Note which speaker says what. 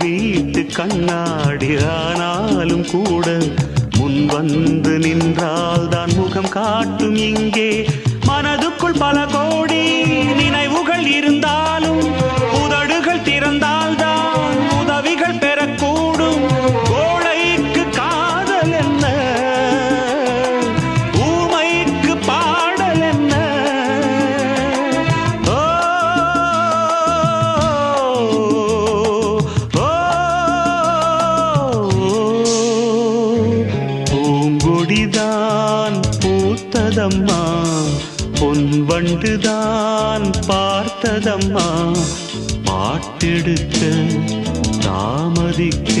Speaker 1: வீட்டு கண்ணாடி ஆனாலும் கூட முன் வந்து நின்றால் தான் முகம் காட்டும். இங்கே மனதுக்குள் பல கோடி நினைவுகள் இருந்தாலும் உதடுகள் திறந்தால் தான் உதவிகள் பெறக்கூடும். கோடைக்கு காதல் என்ன, ஊமைக்கு பாடல் என்ன? ஓ பூங்கொடிதான் பூத்ததம்மா, பொன் வண்டுதான் பார்த்ததம்மா. பாட்டெடுக்க தாமதிக்க